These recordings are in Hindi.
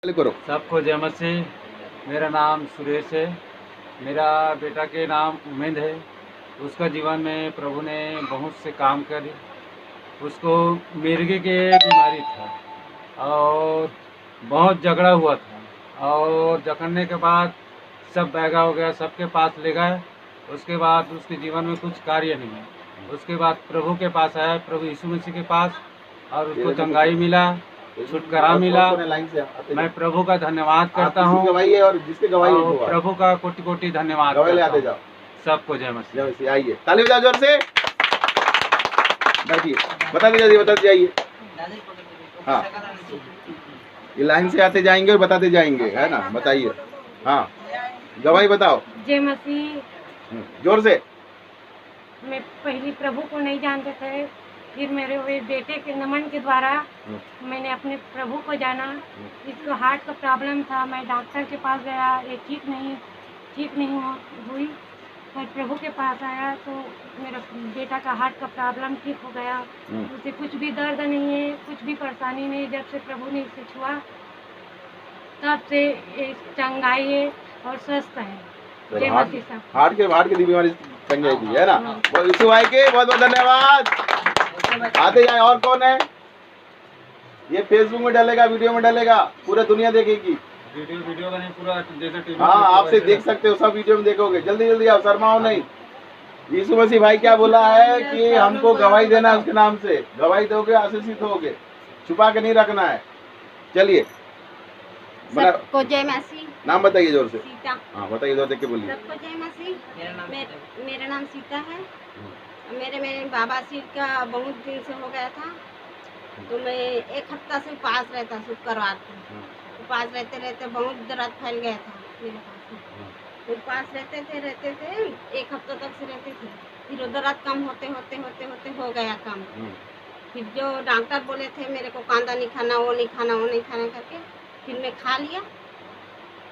करो। सबको जय मसीह। मेरा नाम सुरेश है। मेरा बेटा के नाम उमेद है। उसका जीवन में प्रभु ने बहुत से काम करे। उसको मिर्गी के बीमारी था और बहुत झगड़ा हुआ था और जकड़ने के बाद सब बैगा हो गया, सबके पास ले गए। उसके बाद उसके जीवन में कुछ कार्य नहीं है। उसके बाद प्रभु के पास आया, प्रभु यीशु मसीह के पास, और उसको चंगाई मिला, छुटकारा मिला। मैं प्रभु का धन्यवाद करता हूँ और जिसके गवाही और प्रभु का कोटि कोटि धन्यवाद करता हूँ। सबको जय मसीह। आइए, ताली बजाओ जोर से। बैठिए, बता दीजिए आइए। हाँ, ये लाइन से आते जाएंगे और बताते जाएंगे, है ना? बताइए। हाँ, गवाही बताओ। जय मसीह। जोर से। मैं पहले प्रभु को नहीं जानते थे, फिर मेरे वे बेटे के नमन के द्वारा मैंने अपने प्रभु को जाना। इसको हार्ट का प्रॉब्लम था, मैं डॉक्टर के पास गया, ये ठीक नहीं हुई। पर प्रभु के पास आया तो मेरा बेटा का हार्ट का प्रॉब्लम ठीक हो गया। उसे कुछ भी दर्द नहीं है, कुछ भी परेशानी नहीं। जब से प्रभु ने इसे छुआ तब से चंगाई है और स्वस्थ है। जय मसीह साहब। हार्ट की बीमारी चंगाई दी है ना? यीशु भाई के बहुत बहुत धन्यवाद। आते जाए। और कौन है? ये फेसबुक में डालेगा, वीडियो में डालेगा, पूरा दुनिया देखेगी। वीडियो का नहीं, पूरा जैसे हाँ, आपसे देख सकते हो, सब वीडियो में देखोगे। जल्दी जल्दी आओ, शर्माओ नहीं। यीशु मसीह भाई क्या बोला है कि हमको गवाही देना, उसके नाम से गवाही दोगे आशीषित होगे, छुपा के नहीं रखना है। चलिए, सबको जय मसीह। नाम बताइए जोर से। सीता। हाँ, बताइए, जोर देख के बोलिए। सबको जय मसीह। मेरा नाम सीता है। मेरे बाबा सिर का बहुत दिन से हो गया था, तो मैं एक हफ्ता से उपास रहता, शुक्रवार को उपास रहते रहते बहुत दर्द फैल गया था मेरे पास में। उपास रहते थे एक हफ्ता तक से रहते थे। फिर दर्द कम होते हो गया कम। फिर जो डॉक्टर बोले थे मेरे को कांदा नहीं खाना, वो नहीं खाना करके फिर मैं खा लिया।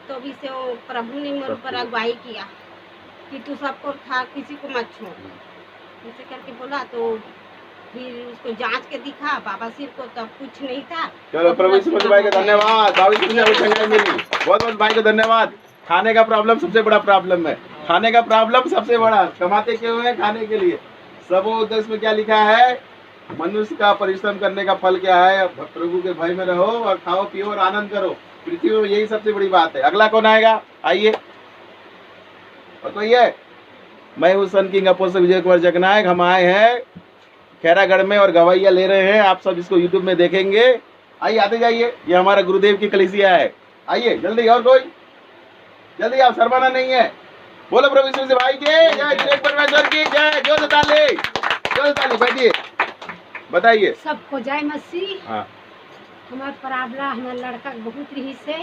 तो अभी से वो प्रभु ने मेरे ऊपर अगुवाई किया कि तू सबको खा, किसी को मत छोड़, ऐसे करके बोला। तो फिर उसको जांच के दिखा बाबा सिर को, तब कुछ नहीं था। चलो, प्रभु यीशु मसीह भाई का धन्यवाद। बहुत बहुत भाई को धन्यवाद। खाने का प्रॉब्लम सबसे बड़ा प्रॉब्लम है। खाने का प्रॉब्लम सबसे बड़ा। कमाते क्यों है? खाने के लिए। सबोपदेश में क्या लिखा है? मनुष्य का परिश्रम करने का फल क्या है? प्रभु के भय में रहो और खाओ पियो और आनंद करो। पृथ्वी में यही सबसे बड़ी बात है। अगला कौन आएगा? आइए। और तो ये मैं हूँ सन किंग अपोस्टल विजय कुमार जगनायक। हम आए हैं खैरागढ़ में और गवाहियाँ ले रहे हैं। आप सब इसको यूट्यूब में देखेंगे। आइए, आते जाइए। ये हमारा गुरुदेव की कलीसिया है। आइए जल्दी। और कोई? जल्दी आप, शर्माना नहीं है। बोलो प्रभु यीशु मसीह भाई की जय, परमेश्वर की जय। जोर से ताली। बैठिए, बताइए। सबको जय मसीह। हाँ, हमारा पराबला हमारा लड़का बहुत रही से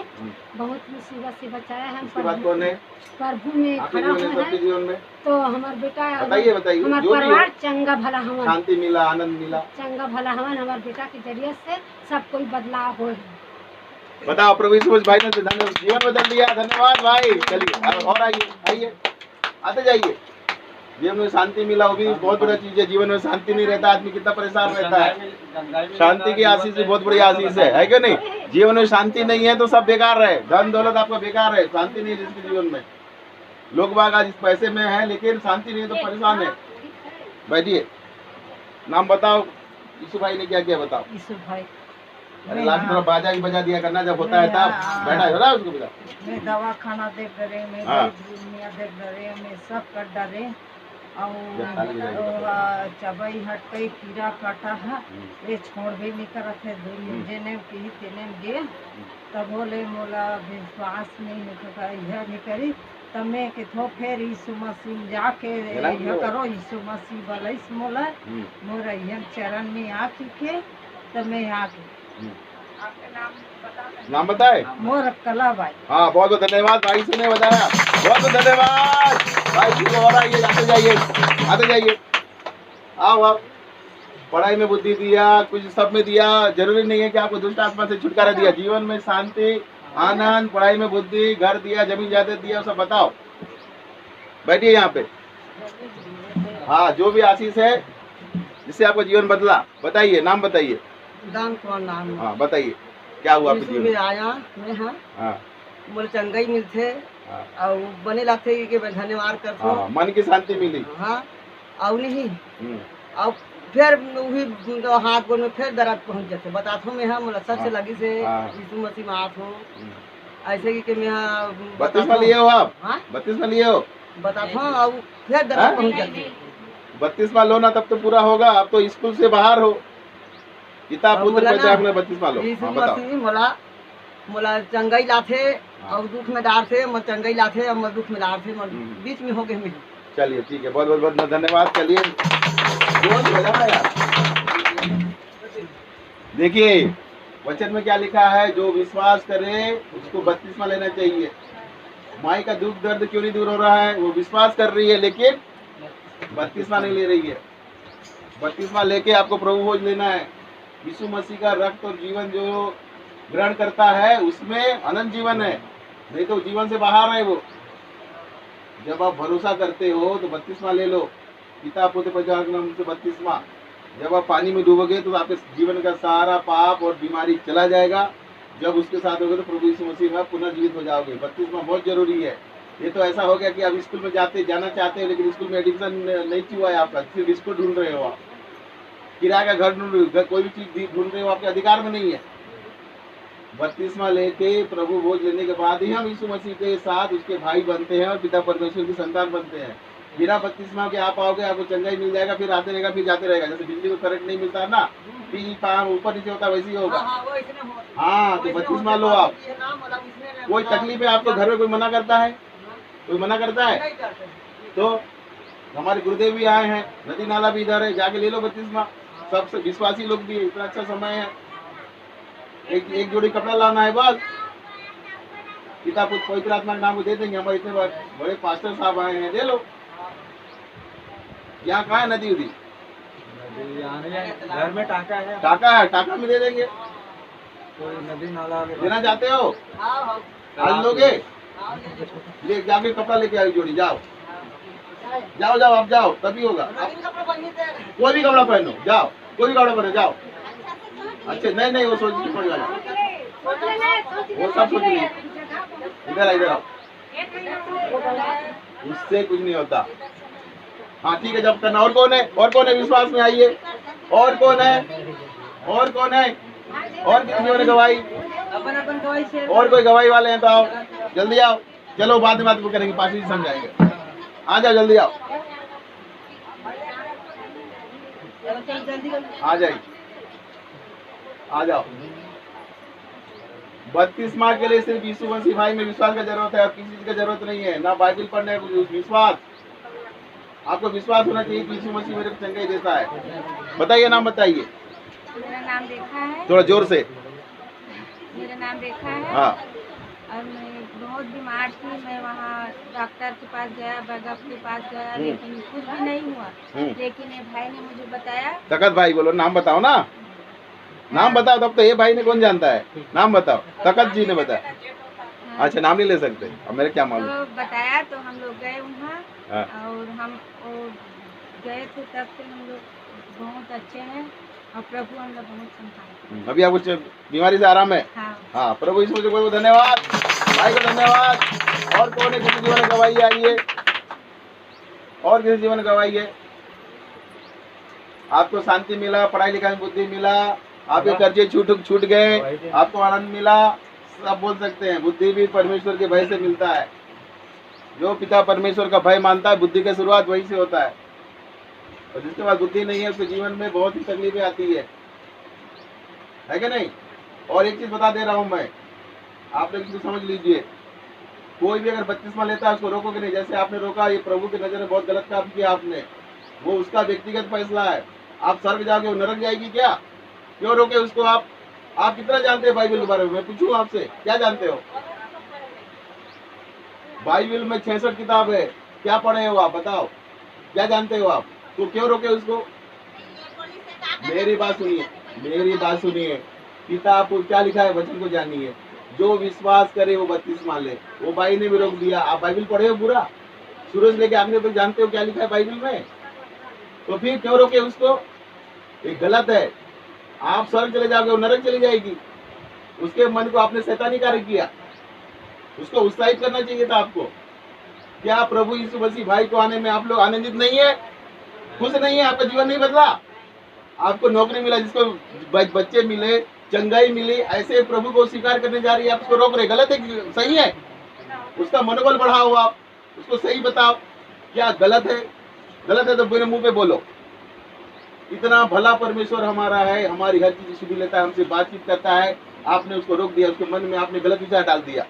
बहुत मुसीबत से बचाया है। हम कौन है? प्रभु में खड़ा हुआ है। जीवन में तो हमारा बेटा बताइए हमारा परिवार चंगा भला हवन, शांति मिला, आनंद मिला, चंगा भला हवन। हमारे बेटा के जरिए से सब कोई बदलाव हो। बताओ प्रभु यीशु मसीह भाई ने जीवन बदल दिया। धन्यवाद भाई। चलिए और आइए, आते जाइए। जीवन में शांति मिला, वो भी बहुत बड़ा चीज है। जीवन में शांति नहीं रहता, आदमी कितना परेशान रहता है। शांति की आशीष बहुत बड़ी आशीष है कि नहीं? जीवन में शांति नहीं है तो सब बेकार है। धन दौलत आपका बेकार है, शांति नहीं है जिसके जीवन में। लोग बाग आज पैसे में है लेकिन शांति नहीं है तो परेशान है। बैठिए, नाम बताओ। यीशु भाई ने क्या किया बताओ। यीशु भाई, अरे लास्ट थोड़ा बाजा भी बजा दिया करना जब होता है तब। बैठा है ना उसको बेटा। मैं दवा खाना देख डरे, मैं दुनिया देख डरे, मैं सब कर डरे। और चबई हट गई, कीड़ा काटा है, ये छोड़ भी नहीं करते। जेने की तेने गे तब बोले मोला विश्वास नहीं करी। तब मैं के थो फिर यीशु मसीह जाके यह करो। यीशु मसीह बोले मोला मोरा यह चरण में आके तब मैं आके नाम बताए। मोर कला भाई। हाँ, बहुत बहुत धन्यवाद भाई से ने बताया। बहुत बहुत धन्यवाद भाई जी। और आइए, आते जाइए। आओ। पढ़ाई में बुद्धि दिया, कुछ सब में दिया। जरूरी नहीं है कि आपको दुष्ट आत्मा से छुटकारा दिया। जीवन में शांति, आनंद, पढ़ाई में बुद्धि, घर दिया, जमीन जायदाद दिया, सब बताओ। बैठिए यहाँ पे। हाँ, जो भी आशीष है जिससे आपका जीवन बदला, बताइए। नाम बताइए। दान को नाम। हाँ, बताइए। क्या हुआ आपके यीशु जीवन में में? आया मैं हाँ हाँ मोर चंगाई मिलथे हाँ और बने लगथे कि मैं धन्यवाद करथो हाँ, मन की शांति मिली। हाँ और नहीं हम्म, और फिर वही तो हाथ गोड़ में फिर दर्द पहुंच जाते बताथो मैं हाँ मोला सबसे हाँ, लगी से हाँ। यीशु मसीह में आत हो हम्म। ऐसे कि मैं हाँ बत्तीसवां लिए हो आप? हाँ 32वां लिए हो? बताथो और फिर हाँ? दर्द पहुंच जाते 32वां लो ना तब तो पूरा होगा। आप तो स्कूल से बाहर हो। पिता और पुत्र बोला पवित्र ना, आत्मा 32वां लो। यीशु हाँ बताओ। मसीह मोला मोला चंगाई लाथे हाँ। और दुख में डार थे मैं चंगाई लाथे और मैं दुख में डार थे मैं हम्म। बीच में हो गए मेरे चलिए ठीक है, बहुत बहुत बहुत धन्यवाद। चलिए जोर से बजाना यार। देखिए वचन में क्या लिखा है, जो विश्वास करे उसको 32वां लेना चाहिए। माई का दुख दर्द क्यों नहीं दूर हो रहा है? वो विश्वास कर रही है लेकिन 32वां नहीं ले रही है। 32वां लेके आपको प्रभु भोज लेना है। यीशु मसीह का रक्त और जीवन जो ग्रहण करता है उसमें अनंत जीवन है, नहीं तो जीवन से बाहर है वो। जब आप भरोसा करते हो तो 32वां ले लो। पिता पुत्र पवित्र आत्मा से 32वां। जब आप पानी में डूबोगे तो आपके जीवन का सारा पाप और बीमारी चला जाएगा। जब उसके साथ होगे तो प्रभु यीशु मसीह में आप पुनर्जीवित हो जाओगे। 32वां बहुत जरूरी है। ये तो ऐसा हो गया कि आप स्कूल में जाना चाहते हो लेकिन स्कूल में एडमिशन नहीं हुआ है आपका, सिर्फ इसको ढूंढ रहे हो आप, किराए का घर ढूंढ रहे हो, कोई भी चीज ढूंढ रहे हो, आपके अधिकार में नहीं है। 32वां लेके प्रभु भोज लेने के बाद ही हम यीशु मसीह के साथ उसके भाई बनते हैं और पिता परमेश्वर की संतान बनते हैं। बिना 32वां के आप आओगे, आपको चंगाई मिल जाएगा, फिर आते रहेगा, फिर जाते रहेगा। जैसे बिजली को करंट नहीं मिलता ना, ऊपर नीचे होता है, वैसे ही होगा। हाँ तो 32वां लो आप। कोई तकलीफ है आपको घर में, कोई मना करता है? कोई मना करता है? तो हमारे गुरुदेव भी आए हैं, नदी नाला भी इधर है, जाके ले लो 32वां। सब विश्वासी लोग भी है, इतना अच्छा समय है। एक जोड़ी कपड़ा लाना है बस। पिता पुत्र पवित्र आत्मा के नाम को दे देंगे। हमारे इतने बड़े पास्टर साहब आए हैं, ले लो। यहाँ कहाँ है नदी उदी? घर में टाका है, टाका है, टाका में दे देंगे। कोई नदी नाला देना चाहते हो? आज लोगे? ले जाके कपड़ा लेके आओ जोड़ी, जाओ जाओ जाओ, आप जाओ तभी होगा। कोई भी कपड़ा पहनो, जाओ कोई भी कपड़ा पहनो, जाओ। अच्छे नहीं नहीं, वो सोच के पड़ जाएगा, वो सब सोच नहीं। इधर आओ, उससे कुछ नहीं होता। हाँ ठीक है, जब करना। और कौन है? और कौन है? विश्वास में आइए। और कौन है? और कौन है? और किसी ने गवाही? अपन अपन गवाही से और कोई गवाही वाले हैं तो आओ, जल्दी आओ। चलो बाद में बात वो करेंगे, पास ही समझाएंगे। आ जाओ, जल्दी आओ, आ जाइए, आ जाओ। 32वां के लिए सिर्फ यीशु मसीह भाई में विश्वास का जरूरत है और किसी चीज का जरूरत नहीं है। ना बाइबल पढ़ने का विश्वास, आपको विश्वास होना चाहिए कि यीशु मसीह मेरे को चंगाई देता है। बताइए, नाम बताइए। मेरा नाम रेखा है। थोड़ा जोर से। मेरा नाम रेखा है। हाँ और मैं बहुत बीमार थी। मैं वहाँ डॉक्टर के पास गया, बगफ के पास गया, लेकिन कुछ भी नहीं हुआ। लेकिन ये भाई ने मुझे बताया। तकत भाई बोलो, नाम बताओ ना, नाम बताओ। तब तो ये भाई ने कौन जानता है, नाम बताओ। तकत जी ने बताया। अच्छा, नाम नहीं ले सकते, अब मेरे क्या मालूम। तो बताया तो हम लोग गए वहाँ। हाँ। और हम गए थे, तब से हम लोग बहुत अच्छे हैं और प्रभु हम लोग बहुत संभालते। अभी आपको बीमारी से आराम है? हाँ। हाँ, प्रभु यीशु मसीह को धन्यवाद, भाई को धन्यवाद। और कौन है किसी जीवन में गवाही आइए? और किसी जीवन में गवाही है? आपको शांति मिला, पढ़ाई लिखाई में बुद्धि मिला, आपके कर्जे छूट गए, आपको आनंद मिला, सब बोल सकते हैं। बुद्धि भी परमेश्वर के भय से मिलता है। जो पिता परमेश्वर का भय मानता है, बुद्धि की शुरुआत वहीं से होता है। और जिसके पास बुद्धि नहीं है उसके जीवन में बहुत ही तकलीफें आती है कि नहीं? और एक चीज बता दे रहा हूं मैं, आप लोग इसको समझ लीजिए। कोई भी अगर 32वां लेता है उसको रोकोगे नहीं। जैसे आपने रोका, ये प्रभु की नजर में बहुत गलत काम किया आपने, वो उसका व्यक्तिगत फैसला है। आप स्वर्ग जाओगे, वो नरक जाएगी क्या? क्यों रोके उसको? आप कितना जानते हैं बाइबल के बारे में? मैं पूछूं आपसे, क्या जानते हो? बाइबल में 66 किताब है, क्या पढ़े हो आप? बताओ, क्या जानते हो आप? तो क्यों रोके उसको? मेरी बात सुनिए, मेरी बात सुनिए। पिता क्या लिखा है वचन को जानिए। जो विश्वास करे वो 32वां ले। वो भाई ने भी रोक दिया। आप बाइबल पढ़े हो पूरा, शुरू से लेके आखिर तक जानते हो क्या लिखा है बाइबल में? तो फिर क्यों रोके उसको? ये गलत है। आप स्वर्ग चले जाओगे, वो नरक चली जाएगी। उसके मन को आपने शैतानी कार्य किया, उसको उत्साहित करना चाहिए था आपको। क्या प्रभु यीशु मसीह भाई को आने में आप लोग आनंदित नहीं है, खुश नहीं है? आपका जीवन नहीं बदला? आपको नौकरी मिला, जिसको बच्चे मिले, चंगाई मिली, ऐसे प्रभु को स्वीकार करने जा रही है, आप उसको रोक रहे। गलत है कि सही है? उसका मनोबल बढ़ाओ, आप उसको सही बताओ क्या गलत है। गलत है तो मेरे मुंह पे बोलो। इतना भला परमेश्वर हमारा है, हमारी हर चीज सुन लेता है, हमसे बातचीत करता है। आपने उसको रोक दिया, उसके मन में आपने गलत विचार डाल दिया।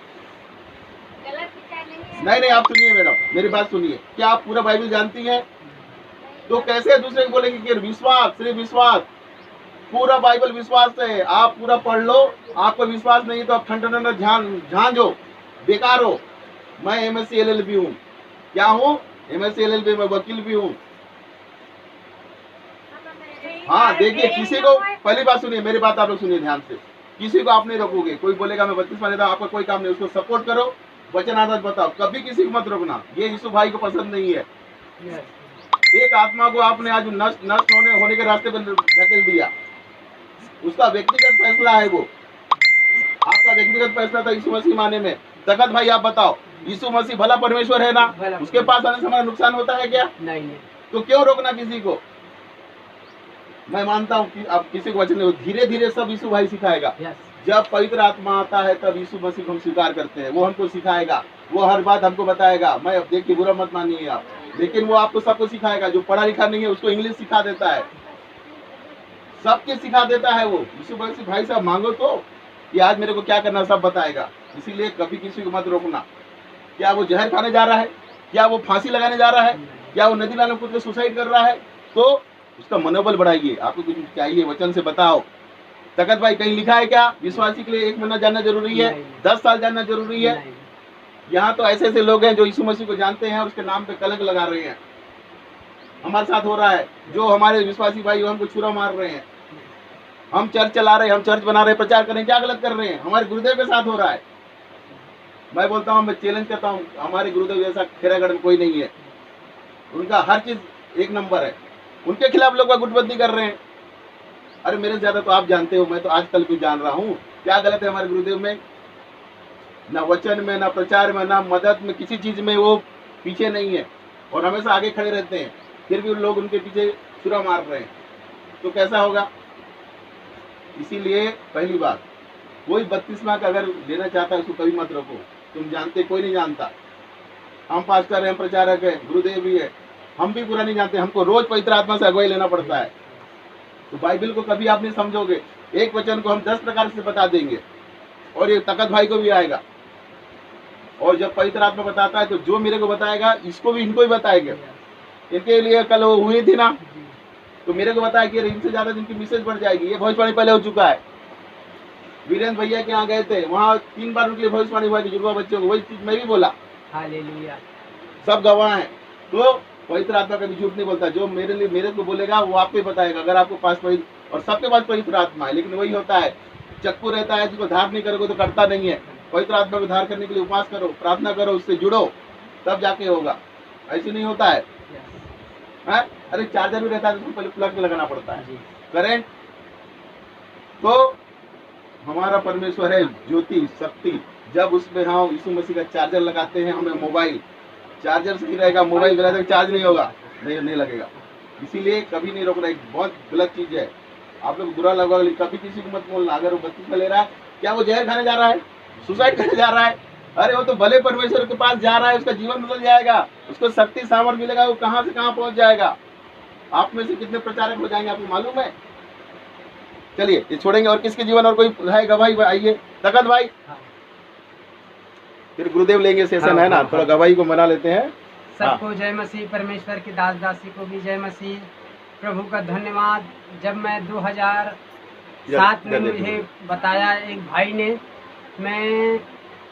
नहीं, आप सुनिए मैडम, मेरी बात सुनिए। क्या आप पूरा बाइबल जानती हैं? तो कैसे दूसरे को बोलेंगे कि विश्वास, सिर्फ विश्वास? पूरा बाइबल विश्वास है। आप पूरा पढ़ लो, आपको विश्वास नहीं तो आप ठंडा झांझो, बेकार हो। मैं MSc LLB हूँ। क्या हूँ? MSc LLB में वकील भी हूँ। हाँ देखिए, किसी को, पहली बात सुनिए, मेरी बात आप लोग सुनिए ध्यान से। किसी को आप नहीं रोकोगे। कोई बोलेगा मैं 32 लेता हूं, आपका कोई काम नहीं, उसको सपोर्ट करो, वचन आदत बताओ, कभी किसी को मत रोकना। ये यीशु भाई को पसंद नहीं है। एक आत्मा को आपने आज नष्ट होने के रास्ते पर धकेल दिया। उसका व्यक्तिगत फैसला है वो, आपका व्यक्तिगत फैसला था यीशु मसीह माने में। तखत भाई आप बताओ, यीशु मसीह भला परमेश्वर है ना? उसके पास आने से हमारा नुकसान होता है क्या? नहीं। तो क्यों रोकना किसी को? मैं मानता हूँ कि अब किसी को वचन नहीं, धीरे धीरे सब यीशु भाई सिखाएगा। जब पवित्र आत्मा आता है तब यीशु मसीह को हम स्वीकार करते हैं। वो हमको सिखाएगा, वो हर बात हमको बताएगा। मैं देखिए, बुरा मत मानिए आप, लेकिन वो आपको सबको सिखाएगा। जो पढ़ा लिखा नहीं है उसको इंग्लिश सिखा देता है, सबके सिखा देता है वो। यीशु मसीह भाई साहब मांगो तो कि आज मेरे को क्या करना, सब बताएगा। इसीलिए कभी किसी को मत रोकना। क्या वो जहर खाने जा रहा है? क्या वो फांसी लगाने जा रहा है? क्या वो नदी नाले में कूद के सुसाइड कर रहा है? तो उसका मनोबल बढ़ाइए। आपको कुछ चाहिए वचन से बताओ। तखत भाई कहीं लिखा है क्या विश्वासी के लिए 1 महीना जानना जरूरी है, 10 साल जानना जरूरी है? यहाँ तो ऐसे ऐसे लोग हैं जो यीशु मसीह को जानते हैं और उसके नाम पे कलंक लगा रहे हैं। हमारे साथ हो रहा है। जो हमारे विश्वासी भाई हमको छुरा मार रहे हैं। हम चर्च चला रहे हैं, हम चर्च बना रहे हैं, प्रचार कर रहे हैं, क्या गलत कर रहे हैं? हमारे गुरुदेव के साथ हो रहा है। मैं बोलता हूँ, मैं चैलेंज करता हूँ, हमारे गुरुदेव जैसा खेरागढ़ में कोई नहीं है। उनका हर चीज 1 नंबर है। उनके खिलाफ लोग गुटबंदी कर रहे हैं। अरे मेरे से ज्यादा तो आप जानते हो, मैं तो आजकल भी जान रहा हूँ। क्या गलत है हमारे गुरुदेव में? ना वचन में, ना प्रचार में, ना मदद में, किसी चीज में वो पीछे नहीं है और हमेशा आगे खड़े रहते हैं। फिर भी लोग उनके पीछे छुरा मार रहे हैं, तो कैसा होगा? इसीलिए पहली बात, कोई 32वां का अगर लेना चाहता है उसको कभी मत रोको। तुम जानते, कोई नहीं जानता। हम पास्टर हैं, हम प्रचारक हैं, गुरुदेव भी है, हम भी पूरा नहीं जानते। हमको रोज पवित्र आत्मा से अगुवाई लेना पड़ता है। तो बाइबल को कभी आप नहीं समझोगे। एक वचन को हम 10 प्रकार से बता देंगे और ये तखत भाई को भी आएगा। और जब पवित्र आत्मा बताता है तो जो मेरे को बताएगा इसको भी, इनको भी बताएंगे। इनके लिए कल वो हुई थी ना, तो मेरे को बताया कि इनसे ज्यादा जिनकी मिसेज बढ़ जाएगी। ये भविष्यवाणी पहले हो चुका है। वीरेंद्र भैया के यहाँ गए थे, वहाँ 3 बार उनके लिए भविष्यवाणी हुआ कि जुड़वा बच्चों को, वही चीज मैं भी बोला। हालेलुया। सब गवाह हैं। तो पवित्र आत्मा कभी झूठ नहीं बोलता। जो मेरे लिए, मेरे को बोलेगा वो आपको ही बताएगा। अगर आपको पास पवित्र, और सबके पास पवित्र आत्मा है, लेकिन वही होता है, चक्कू रहता है, जिसको धार नहीं करोगे तो करता नहीं है। पवित्र आत्मा को धार करने के लिए उपवास करो, प्रार्थना करो, उससे जुड़ो, तब जाके होगा। ऐसे नहीं होता है। अरे चार्जर भी रहता है तो पहले प्लग में लगाना पड़ता है, करेंट। तो हमारा परमेश्वर है ज्योति, शक्ति। जब उसमें हम यीशु मसीह का चार्जर लगाते हैं, हमें मोबाइल चार्जर सही रहेगा, मोबाइल गलत चार्ज नहीं होगा, नहीं लगेगा। इसीलिए कभी नहीं रोकना। एक बहुत गलत चीज है। आप लोग बुरा लगा, कभी किसी को मत बोलना। अगर वो 32 में ले रहा है, क्या वो जहर खाने जा रहा है, सुसाइड करने जा रहा है? अरे वो तो भले परमेश्वर के पास जा रहा है, उसका जीवन बदल जाएगा, उसको शक्ति सामर्थ मिलेगा, वो कहाँ से कहाँ पहुंच जाएगा। आप में से कितने प्रचारक हो जाएंगे आपको मालूम है? चलिए ये छोड़ेंगे। और किसके जीवन और कोई है गवाही? आइए तखत भाई, फिर गुरुदेव लेंगे सेशन है ना, थोड़ा गवाही को मना लेते हैं। सबको जय मसीह, परमेश्वर की दास दासी को भी जय मसीह। प्रभु का धन्यवाद। जब मैं 2007 में मुझे बताया एक भाई ने, मैं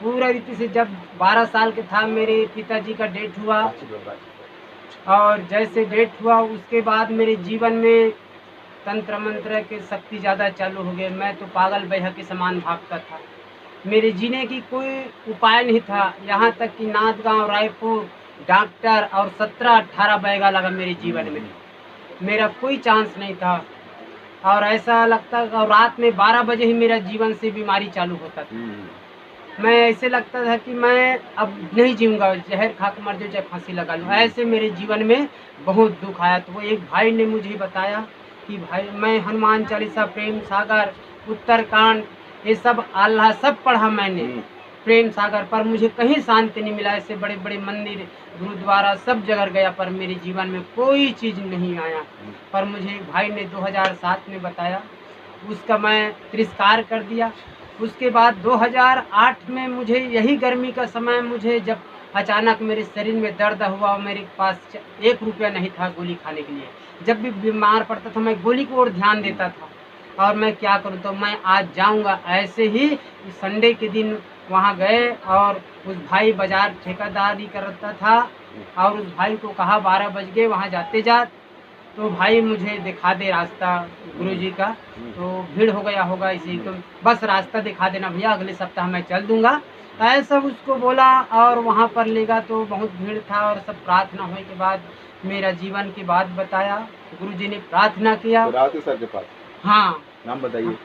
पूरा रीति से, जब 12 साल के था मेरे पिताजी का डेथ हुआ, और जैसे डेथ हुआ उसके बाद मेरे जीवन में तंत्र मंत्र के शक्ति ज़्यादा चालू हो गए। मैं तो पागल बहया के समान भागता था। मेरे जीने की कोई उपाय नहीं था। यहाँ तक कि नाथगांव, रायपुर, डॉक्टर और 17-18 बैगा लगा मेरे जीवन में। मेरा कोई चांस नहीं था। और ऐसा लगता, और रात में 12 बजे ही मेरा जीवन से बीमारी चालू होता था। मैं ऐसे लगता था कि मैं अब नहीं जीऊँगा, जहर खा के मर जाऊँ, चाहे फांसी लगा लूँ। ऐसे मेरे जीवन में बहुत दुख आया। तो वो एक भाई ने मुझे बताया कि भाई मैं हनुमान चालीसा, प्रेम सागर, उत्तरकांड, ये सब अल्लाह सब पढ़ा मैंने प्रेम सागर, पर मुझे कहीं शांति नहीं मिला। ऐसे बड़े बड़े मंदिर, गुरुद्वारा सब जगह गया, पर मेरे जीवन में कोई चीज़ नहीं आया। पर मुझे एक भाई ने 2007 में बताया, उसका मैं तिरस्कार कर दिया। उसके बाद 2008 में मुझे यही गर्मी का समय, मुझे जब अचानक मेरे शरीर में दर्द हुआ, मेरे पास 1 रुपया नहीं था गोली खाने के लिए। जब भी बीमार पड़ता था मैं गोली की ओर ध्यान देता था, और मैं क्या करूं, तो मैं आज जाऊंगा। ऐसे ही संडे के दिन वहां गए, और उस भाई बाजार ठेकेदारी करता था, और उस भाई को कहा 12 बज गए वहाँ जाते जा, तो भाई मुझे दिखा दे रास्ता गुरुजी का। तो भीड़ हो गया होगा इसी, तो बस रास्ता दिखा देना भैया, अगले सप्ताह मैं चल दूंगा, ऐसा उसको बोला। और वहाँ पर लेगा तो बहुत भीड़ था, और सब प्रार्थना होने के बाद मेरा जीवन की बात बताया। गुरुजी ने प्रार्थना किया। रावते सर के पास? हाँ। नाम बताइए,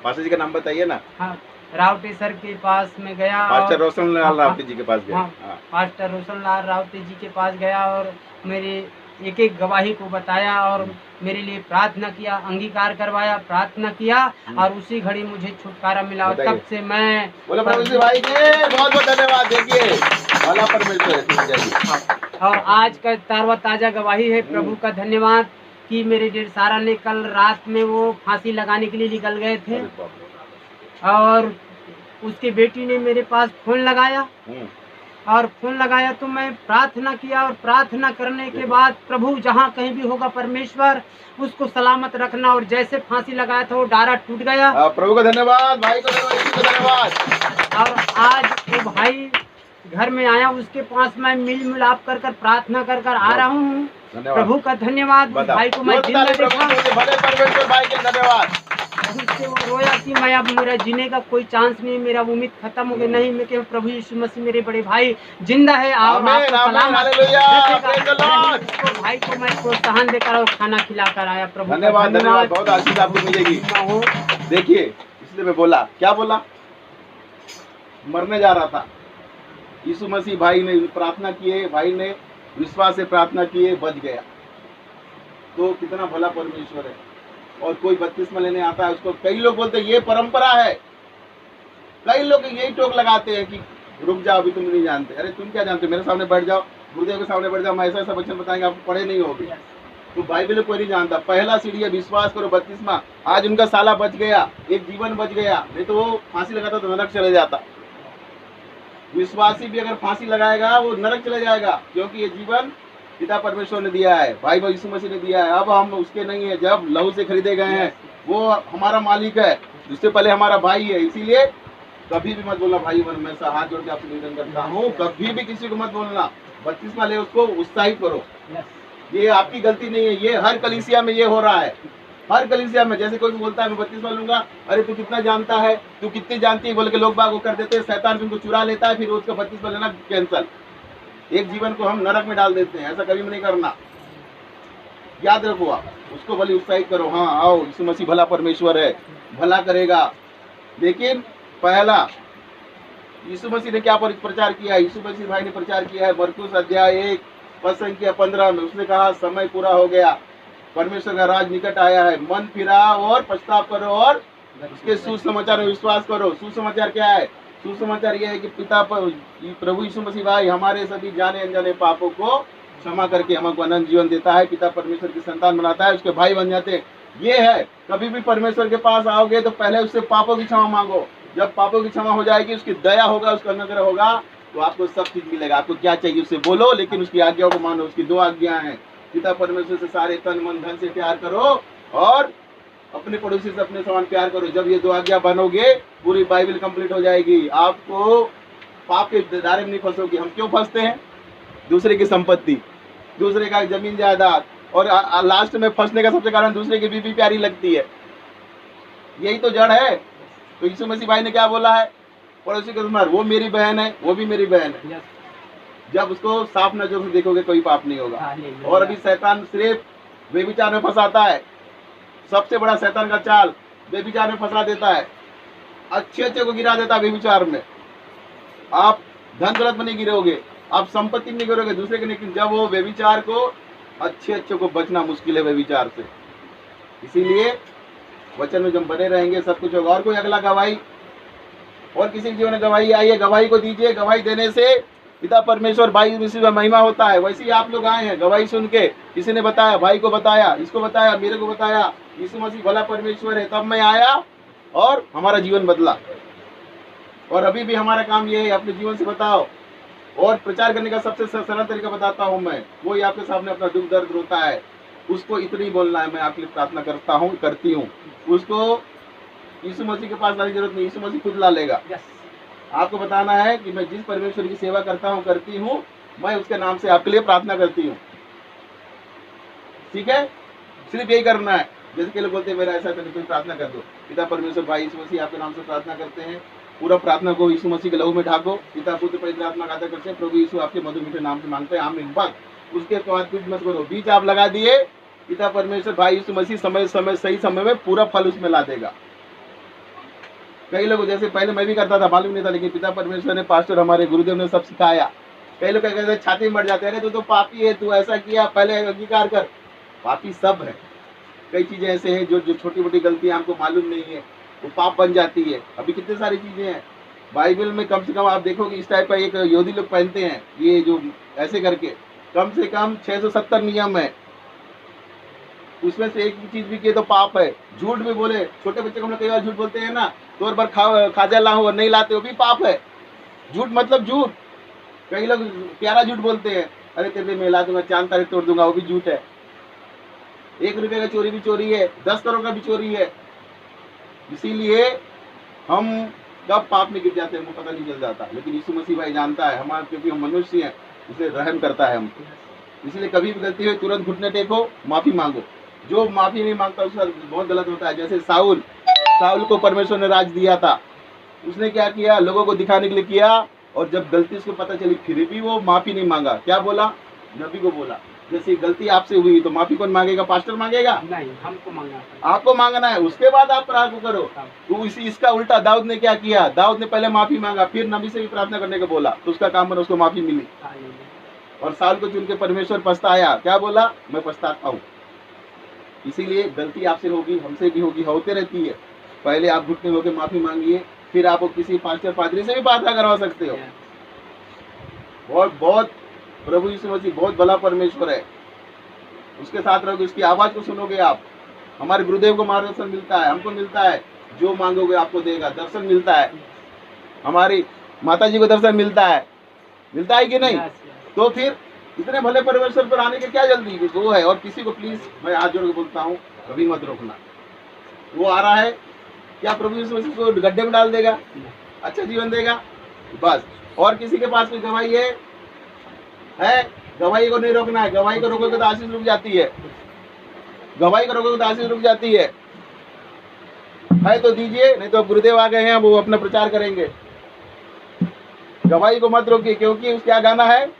पास्टर जी का नाम बताइए ना। हाँ, रावते सर के पास में गया, पास्टर रोशन लाल रावते जी के पास गया। हाँ, पास्टर रोशन लाल रावते जी के पास गया, और मेरे एक एक गवाही को बताया, और मेरे लिए प्रार्थना किया, अंगीकार करवाया, प्रार्थना किया, और उसी घड़ी मुझे छुटकारा मिला। और तब से मैं बोले प्रभु जी भाई के बहुत बहुत धन्यवाद। देखिए भला परमेश्वर है। और आज का तारवा ताजा गवाही है, प्रभु का धन्यवाद कि मेरे डेढ़ सारा ने कल रात में वो फांसी लगाने के लिए निकल गए थे, और उसकी बेटी ने मेरे पास फोन लगाया, और फोन लगाया तो मैं प्रार्थना किया, और प्रार्थना करने के बाद प्रभु जहाँ कहीं भी होगा परमेश्वर उसको सलामत रखना, और जैसे फांसी लगाया था वो डारा टूट गया। प्रभु का धन्यवाद, भाई को धन्यवाद। और आज वो भाई घर में आया, उसके पास मैं मिल मिलाप कर प्रार्थना कर आ रहा हूँ। प्रभु का धन्यवाद। भाई को मैं जिंदा देखा, भाई के धन्यवाद। उससे वो रोया कि मैं अब मेरा जीने का कोई चांस नहीं, मेरा उम्मीद खत्म हो गई। नहीं, मैं कह प्रभु यीशु मसीह मेरे बड़े भाई जिंदा है, और भाई को मैं प्रोत्साहन देकर और खाना खिलाकर आया। प्रभु धन्यवाद, धन्यवाद, बहुत आशीष आपको मिलेगी। देखिए इसलिए मैं बोला, क्या बोला, मरने जा रहा था, यीशु मसीह भाई ने प्रार्थना किए, भाई ने विश्वास से प्रार्थना किए, बच गया। तो कितना भला परमेश्वर है। और कोई बपतिस्मा लेने आता है, उसको कई लोग बोलते हैं ये परंपरा है, कई लोग यही टोक लगाते हैं कि रुक जाओ अभी तुम नहीं जानते। अरे तुम क्या जानते हो, मेरे सामने बैठ जाओ, गुरुदेव के सामने बैठ जाओ, मैं ऐसा ऐसा वचन बताएंगे, आप पढ़े नहीं होगे। तो बाइबल कोई नहीं जानता। पहला सीढ़ी है विश्वास करो, बपतिस्मा। आज उनका साला बच गया, एक जीवन बच गया, नहीं तो वो फांसी लगाता तो नरक चले जाता। विश्वासी भी अगर फांसी लगाएगा वो नरक चले जाएगा, क्योंकि ये जीवन पिता परमेश्वर ने दिया है, भाई यीशु मसीह ने दिया है। अब हम उसके नहीं है, जब लहू से खरीदे गए हैं, वो हमारा मालिक है, उससे पहले हमारा भाई है। इसीलिए कभी भी मत बोलना भाई, मैं हाथ जोड़ के आपसे निवेदन करता हूँ, कभी भी किसी को मत बोलना। बपतिस्मा ले, उसको उत्साहित करो। ये आपकी गलती नहीं है, ये हर कलीसिया में ये हो रहा है, हर कलीसिया में। जैसे कोई बोलता है मैं बपतिस्मा लूंगा, अरे तू कितना जानता है, तू कितनी जानती है बोल के लोग बाग वो कर देते हैं। शैतान उनको चुरा लेता है, फिर उसका बपतिस्मा लेना कैंसल। एक जीवन को हम नरक में डाल देते हैं, ऐसा कभी भी नहीं करना। याद रखो, आप उसको भले उत्साहित करो, हाँ आओ, यीशु मसीह भला परमेश्वर है, भला करेगा। लेकिन पहला यीशु मसीह ने क्या प्रचार किया, यीशु मसीह भाई ने प्रचार किया है मरकुस अध्याय 1 पद संख्या 15 में। उसने कहा समय पूरा हो गया, परमेश्वर का राज निकट आया है, मन फिरा और पछताव करो और उसके सुसमाचार में विश्वास करो। सुसमाचार क्या है? सुसमाचार यह है कि पिता पर प्रभु यीशु मसीह भाई हमारे सभी जाने अनजाने पापों को क्षमा करके हमको अनंत जीवन देता है, पिता परमेश्वर की संतान बनाता है, उसके भाई बन जाते हैं। ये है, कभी भी परमेश्वर के पास आओगे तो पहले उससे पापों की क्षमा मांगो। जब पापों की क्षमा हो जाएगी, उसकी दया होगा, उसका अनुग्रह होगा, तो आपको सब चीज मिलेगा। आपको क्या चाहिए उससे बोलो, लेकिन उसकी आज्ञाओं को मानो। उसकी 2 आज्ञा हैं, पिता परमेश्वर से सारे तन मन धन से प्यार करो और अपने पड़ोसी से अपने समान प्यार करो। जब ये 2 आज्ञा बनोगे, पूरी बाइबल कंप्लीट हो जाएगी। आपको पाप के दायरे में नहीं फंसोगे। हम क्यों फंसते हैं? दूसरे की संपत्ति, दूसरे का जमीन जायदाद, और लास्ट में फंसने का सबसे कारण दूसरे की बीवी प्यारी लगती है। यही तो जड़ है। तो यीशु मसीह भाई ने क्या बोला है? पड़ोसी को मार, वो मेरी बहन है, वो भी मेरी बहन है। जब उसको साफ नजर से देखोगे कोई पाप नहीं होगा। और अभी शैतान सिर्फ व्यभिचार में फंसाता है, सबसे बड़ा शैतान का चाल, बेविचार में फंसा देता है, अच्छे अच्छे को गिरा देता है बेविचार में। आप धन दौलत में नहीं गिरोगे, आप संपत्ति में नहीं गिरोगे दूसरे के, लेकिन जब वो बेविचार को, अच्छे अच्छे को बचना मुश्किल है बेविचार से। इसीलिए वचन में जब बने रहेंगे सब कुछ होगा। और कोई अगला गवाही, और किसी के जीवन में गवाही आई है, गवाही को दीजिए। गवाही देने से पिता परमेश्वर भाई विषय में महिमा होता है। वैसे ही आप लोग आए हैं गवाही सुन के, किसी ने बताया, भाई को बताया, इसको बताया, मेरे को बताया, यीशु मसीह भला परमेश्वर है, तब मैं आया और हमारा जीवन बदला। और अभी भी हमारा काम ये है, अपने जीवन से बताओ। और प्रचार करने का सबसे सरल तरीका बताता हूँ मैं, वही आपके सामने अपना दुख दर्द रोता है, उसको इतना ही बोलना है, मैं आपके लिए प्रार्थना करता हूँ, करती हूँ। उसको यीशु मसीह के पास लाने की जरूरत नहीं, यीशु मसीह खुद ला लेगा। आपको बताना है कि मैं जिस परमेश्वर की सेवा करता हूँ, करती हूँ, मैं उसके नाम से आपके लिए प्रार्थना करती हूँ। ठीक है, सिर्फ यही करना है। जैसे के लोग बोलते हैं मेरा ऐसा करने, कोई प्रार्थना कर दो। पिता परमेश्वर भाई यीशु मसीह आपके नाम से प्रार्थना करते हैं, पूरा प्रार्थना को यीशु मसीह के लहू में ढाको। पिता पुत्र पवित्र आत्मा का आदर करते हैं, प्रभु यीशु आपके मधुर मीठे नाम से मांगते हैं, आमीन। बस उसके बाद कुछ मत करो, बीज आप लगा दिए, पिता परमेश्वर भाई यीशु मसीह समय समय सही समय में पूरा फल उसमें ला देगा। कई लोग, जैसे पहले मैं भी करता था, मालूम नहीं था, लेकिन पिता परमेश्वर ने, पास्टर हमारे गुरुदेव ने सब सिखाया। कई लोग कहते हैं छाती में बढ़ जाते हैं, अरे तू तो पापी है, तू ऐसा किया, पहले अंगीकार कर। पापी सब है, कई चीजें ऐसे हैं जो छोटी मोटी गलतियां हमको मालूम नहीं है, वो पाप बन जाती है। अभी कितनी सारी चीजें हैं बाइबल में, कम से कम आप देखोगे इस टाइप का एक योधी लोग पहनते हैं, ये जो ऐसे करके, कम से कम 670 नियम है, उसमें से एक भी चीज भी किए तो पाप है। झूठ भी बोले, छोटे बच्चे को हम लोग कई बार झूठ बोलते हैं ना, तो और बार खाजा लाऊं और नहीं लाते, वो भी पाप है। झूठ मतलब झूठ। कई लोग प्यारा झूठ बोलते हैं, अरे तेरे में ला दूंगा, चांद तारीख तोड़ दूंगा, वो भी झूठ है। 1 रुपये का चोरी भी चोरी है, 10 करोड़ का भी चोरी है। इसीलिए हम कब पाप में गिर जाते हैं हमको पता नहीं चल जाता, लेकिन यीशु मसीह भाई जानता है हमारे, क्योंकि हम मनुष्य हैं, इसलिए रहम करता है हमको। इसलिए कभी भी गलती हुई तुरंत घुटने टेको, माफी मांगो। जो माफी नहीं मांगता उसका बहुत गलत होता है। जैसे साउल को परमेश्वर ने राज दिया था, उसने क्या किया, लोगों को दिखाने के लिए किया, और जब गलती उसको पता चली फिर भी वो माफी नहीं मांगा। क्या बोला, नबी को बोला, जैसे गलती आपसे हुई तो माफी कौन मांगेगा, पास्टर मांगेगा? नहीं, हमको मांगना, आपको मांगना है, उसके बाद आप प्रार्थना करो। तो इसका उल्टा दाऊद ने क्या किया, दाऊद ने पहले माफी मांगा, फिर नबी से भी प्रार्थना करने को बोला, तो उसका काम बना, उसको माफी मिली। और साल को चुन के परमेश्वर पछताया, क्या बोला, मैं पछताता हूँ। इसीलिए गलती आपसे होगी, हमसे भी होगी, होते रहती है। पहले आप घुटने होकर माफी मांगिए, फिर आप किसी पास्टर पादरी से भी प्रार्थना करवा सकते हो। बहुत प्रभु यीशु मसीह बहुत भला परमेश्वर है, उसके साथ रहोगे, उसकी आवाज को सुनोगे आप। हमारे गुरुदेव को मार्गदर्शन मिलता है, हमको मिलता है, जो मांगोगे आपको देगा, दर्शन मिलता है। हमारी माता जी को दर्शन मिलता है कि नहीं? तो फिर इतने भले परमेश्वर पर आने की क्या जल्दी, वो है। और किसी को प्लीज मैं हाथ जोड़ के बोलता हूँ, कभी मत रोकना। वो आ रहा है, क्या प्रभु यीशु मसीह को गड्ढे में डाल देगा, अच्छा जीवन देगा, बस। और किसी के पास कोई गवाही है? गवाही को नहीं रोकना है। गवाही को रोकोगे तो आशीष रुक जाती है, गवाही को रोकोगे तो आशीष रुक जाती है तो दीजिए, नहीं तो गुरुदेव आ गए हैं, वो अपना प्रचार करेंगे। गवाही को मत रोकिए, क्योंकि उसका गाना है,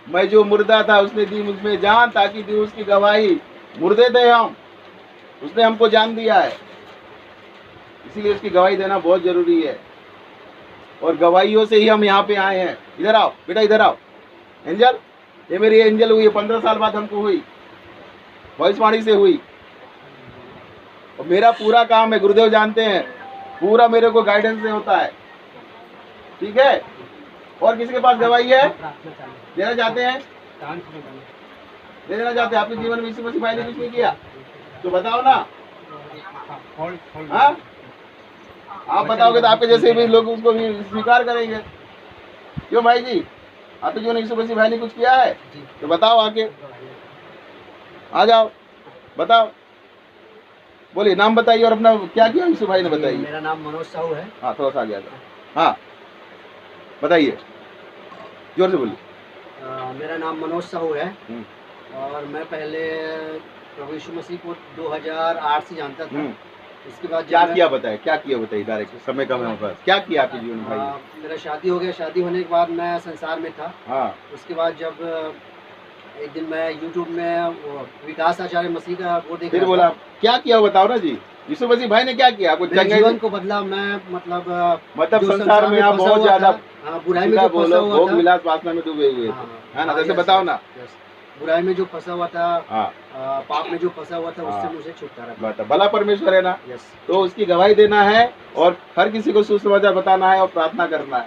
मैं जो मुर्दा था उसने दी मुझमें जान, ताकि दी उसकी गवाही। मुर्दे थे हम, उसने हमको जान दिया है, इसीलिए उसकी गवाही देना बहुत जरूरी है। और गवाहियों से ही हम यहाँ पे आए हैं। इधर आओ बेटा, इधर आओ। एंजल, ये मेरी एंजल हुई है, 15 साल बाद हमको हुई, भविष्यवाणी से हुई। और मेरा पूरा काम है, गुरुदेव जानते हैं, पूरा मेरे को गाइडेंस से होता है। ठीक है? और किसी के पास गवाही है, देना चाहते हैं, दे देना चाहते हैं? आपके जीवन में यीशु मसीह भाई ने कुछ नहीं किया तो बताओ ना। हाँ, आप बताओगे तो आपके जैसे भी लोग उसको भी स्वीकार करेंगे। क्यों भाई जी, आपके जीवन में यीशु मसीह भाई ने कुछ किया है तो बताओ, आके आ जाओ, बताओ, बोलिए, नाम बताइए और अपना क्या किया यीशु भाई ने, बताइए। मेरा नाम मनोज साहू है। हाँ, थोड़ा सा आ गया था। हाँ बताइए, जोर से बोलिए। मेरा नाम मनोज साहू है, और मैं पहले प्रभु यीशु मसीह को 2008 से जानता था। इसके बाद क्या किया बताइए, क्या किया बताइए, डायरेक्ट, समय कम है बस। क्या किया आपके जीवन में भाई? मेरा शादी हो गया, शादी होने के बाद मैं संसार में था। हाँ। उसके बाद जब एक दिन मैं यूट्यूब में वो विकास आचार्य मसीह का वो देख फिर रहा बोला था। क्या किया वो बताओ ना जी। यीशु मसीह भाई ने क्या किया? आपको मेरे चंगे जीवन को बदला। मैं मतलब जो संसार में आप फंसा बहुत हुआ ज्यादा था, हाँ, बुराई में सीधा जो फंसा बोलो, हुआ भोग था, विलास वासना में डूबे हुए थे, हाँ, है ना? हाँ, जैसे यस, बताओ ना। यस। बुराई में जो फंसा हुआ था, हाँ पाप में जो फंसा हुआ था, हाँ। उससे मुझे छुटकारा था। बता, भला परमेश्वर है ना, यस, तो उसकी गवाही देना है और हर किसी को सुसमाचार बताना है और प्रार्थना करना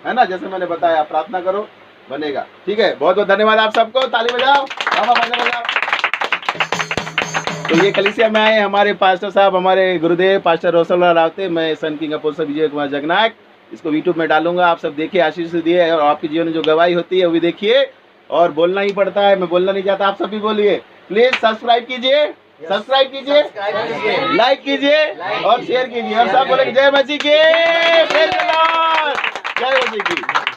है ना? जैसे मैंने बताया, प्रार्थना करो, बनेगा। ठीक है, बहुत बहुत धन्यवाद आप सबको। ताली बजाओ, बाबा बाजा बजाओ। तो ये कलीसिया में आए हमारे पास्टर साहब, हमारे गुरुदेव पास्टर रोशनलाल रावते। मैं सन किंग अपोस्टल विजय कुमार जगनायक इसको यूट्यूब में डालूंगा। आप सब देखिए, आशीष दिए, और आपके जीवन में जो गवाही होती है वो भी देखिए। और बोलना ही पड़ता है, मैं बोलना नहीं चाहता, आप सब भी बोलिए। प्लीज सब्सक्राइब कीजिए, सब्सक्राइब कीजिए, लाइक कीजिए और शेयर कीजिए। और सब बोले जय मसीह की, जय मसीह की।